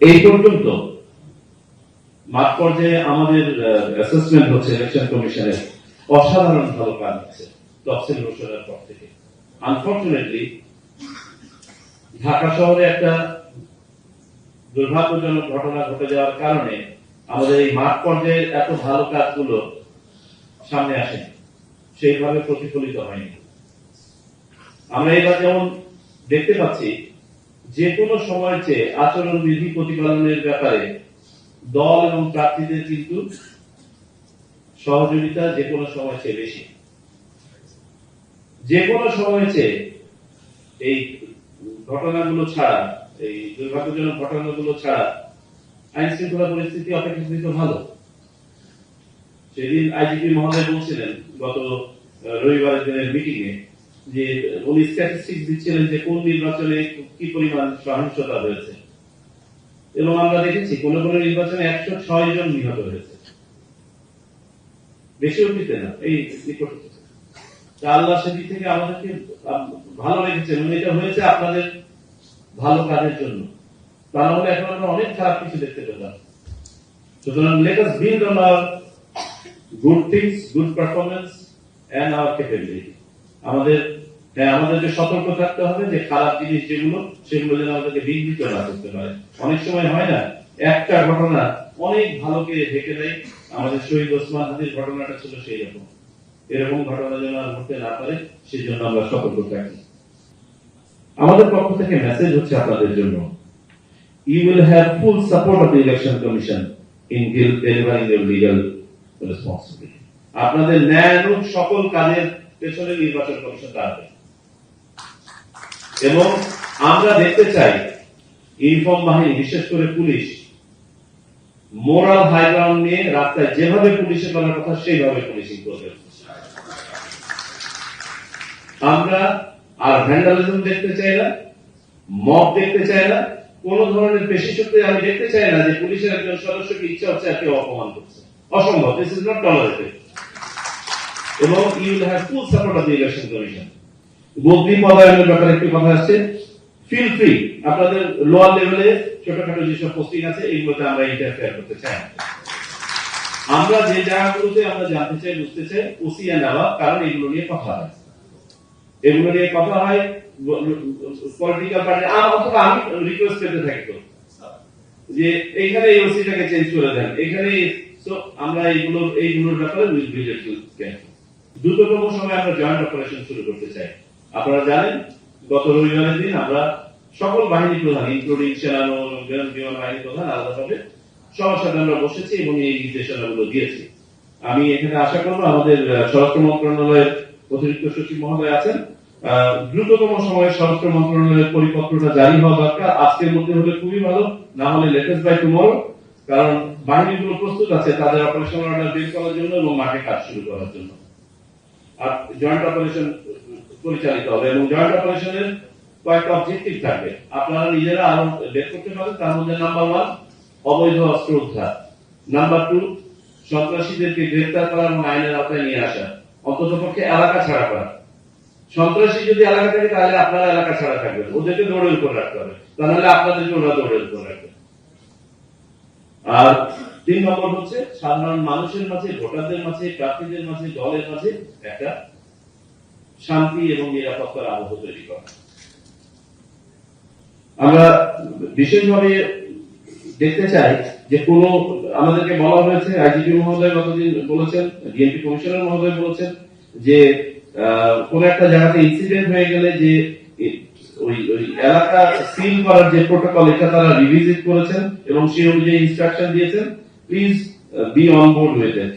এই পর্যন্ত মাঠ পর্যায়ে আমাদের অ্যাসেসমেন্ট হচ্ছে ইলেকশন কমিশনের অসাধারণ ভালো কাজ হচ্ছে তফসিল ঘোষণার পর থেকে। আনফর্চুনেটলি ঢাকা শহরে একটা দুর্ভাগ্যজনক ঘটনা ঘটে যাওয়ার কারণে আমাদের এই মাঠ পর্যায়ের এত ভালো কাজগুলো সামনে আসেনি, সেইভাবে প্রতিফলিত হয়নি। আমরা এবার যেমন দেখতে পাচ্ছি যে কোনো সময় চেয়ে আচরণ বিধি প্রতিপালনের ব্যাপারে দল এবং প্রার্থীদের কিন্তু সহযোগিতা যে কোনো সময় চেয়ে বেশি। যে কোনো সময় চেয়ে এই ঘটনাগুলো ছাড়া, এই দুর্ভাগ্যজনক ঘটনাগুলো ছাড়া আইন শৃঙ্খলা পরিস্থিতি অপেক্ষাকৃত ভালো। সেদিন আইজিপি মহোদয় বলছিলেন গত রবিবারের দিনের মিটিং এ যে উনি স্ট্যাটিস্টিক্স দিচ্ছিলেন যে কোন নির্বাচনে কি পরিমাণ সহিংসতা হয়েছে, এবং আমরা দেখেছি কোন কোন নির্বাচনে 106 জন নিহত হয়েছে, বেশি অতীতে না, এই নিকটে। আল্লাহ সেদিক থেকে আমাদেরকে ভালো রেখেছেন, এটা হয়েছে আপনাদের ভালো কাজের জন্য, তা না হলে এখন আমরা অনেক খারাপ কিছু দেখতে পেতাম। সুতরাং let us build on our good things, good performance and our capability. আমাদেরকে সতর্ক থাকতে হবে যে খারাপ জিনিস যেগুলো, সেগুলো যেন আমাদেরকে বিঘ্নিত না করতে পারে। অনেক সময় হয় না, একটা ঘটনা অনেক ভালোকে ঢেকে দেয়। আমাদের শহীদ ওসমান হাদির ঘটনাটা ছিল সেই রকম। এরকম ঘটনা যেন আর ঘটতে না পারে, সেই জন্য আমরা সতর্ক থাকি। আমাদের পক্ষ থেকে মেসেজ হচ্ছে আপনাদের জন্য, you will have full support of the election commission in delivering your legal responsibility. আপনাদের ন্যায়ানুগ সকল কাজের পেছনে নির্বাচন কমিশন দাঁড়াবে, এবং আমরা দেখতে চাই ইউনিফর্ম বাহিনী, বিশেষ করে পুলিশ, মোরাল হাই গ্রাউন্ড নিয়ে রাস্তায় যেভাবে পুলিশে করার কথা সেইভাবে পুলিশিং করবে। আমরা আর ভ্যান্ডালিজম দেখতে চাই না, মব দেখতে চাই না, কোন ধরনের পেশি শক্তি আমি দেখতে চাই না যে পুলিশের একজন সদস্যকে ইচ্ছা হচ্ছে আর কেউ অপমান করছে। অসম্ভব, দিস ইজ নট টলারেটেড। এবং you will have full support of the election commission. বদলি পদায়নের ব্যাপারে একটু কথা আসছে, ফিল ফ্রি, আপনাদের লোয়ার লেভেলে ছোটখাটো যেসব পোস্টিং আছে এগুলোতে আমরা ইন্টারফেয়ার করতে চাই। আমরা যে জায়গাগুলোতে আমরা জানতে চাই, বুঝতে চাই, ওসি এন্ড আলাপ, কারণ এগুলো নিয়ে কথা হয়, এগুলো নিয়ে কথা হয় পলিটিক্যাল পার্টি। অথবা আমি রিকোয়েস্ট করতে থাকি তো যে এইখানে এই ওসিটাকে চেঞ্জ করে দেন, এখানে আমরা এইগুলোর ব্যাপারে দ্রুততম সময় আমরা জয়েন্ট অপারেশন শুরু করতে চাই। আপনারা জানেন গত রবিবারের দিন আমরা সকল বাহিনী প্রধান, ইনক্লুডিং সেনানো বিমান বাহিনী প্রধান, আলাদাভাবে সবার সাথে আমরা বসেছি এবং এই নির্দেশনাগুলো দিয়েছি। আমি এখানে আশা করবো আমাদের স্বরাষ্ট্র মন্ত্রণালয়ের অতিরিক্ত সচিব মহোদয় আছেন, দ্রুততম সময়ে স্বরাষ্ট্র মন্ত্রণালয়ের পরিপত্রটা জারি হওয়া দরকার। আজকের মধ্যে হলে খুবই ভালো, না হলে লেটেস্ট বাই টুমরো, কারণ বাহিনীগুলো প্রস্তুত আছে তাদের অপারেশনাল অর্ডার বের করার জন্য এবং মাঠে কাজ শুরু করার জন্য। আর জয়েন্ট অপারেশন পরিচালিত হবে এবং জয়েন্ট অপারেশনের কয়েকটা অবজেক্টিভ থাকবে, আপনারা নিজেরা আরো বের করতে পারেন। তার মধ্যে নাম্বার 1 অবৈধ অস্ত্র উদ্ধার, নাম্বার 2 সন্ত্রাসীদেরকে গ্রেফতার করা এবং আইনের আওতায় নিয়ে আসা, অন্ততপক্ষে এলাকা ছাড়া করা। সন্ত্রাসী যদি এলাকা থাকে তাহলে আপনারা এলাকা ছাড়া থাকবেন, ওদেরকে দৌড়ের উপর রাখতে হবে, তাহলে আপনাদেরকে ওরা দৌড়ের উপর রাখবে। আর 3 নম্বর হচ্ছে সাধারণ মানুষের মাঝে, ভোটারদের মাঝে, প্রার্থীদের মাঝে, দলের মাঝে একটা শান্তি এবং নিরাপত্তার আবহ তৈরি করা। আমরা বিশেষভাবে দেখতে চাই যে কোন, আমাদেরকে বলা হয়েছে, আইজিপি মহোদয় গতদিন বলেছেন, ডিএমপি কমিশনার মহোদয় বলেছেন যে কোন একটা জায়গাতে ইনসিডেন্ট হয়ে গেলে যে ওই এলাকা সিল করার যে প্রোটোকল, এটা তারা রিভিজিট করেছেন এবং সেই অনুযায়ী ইনস্ট্রাকশন দিয়েছেন। Please be on board with it.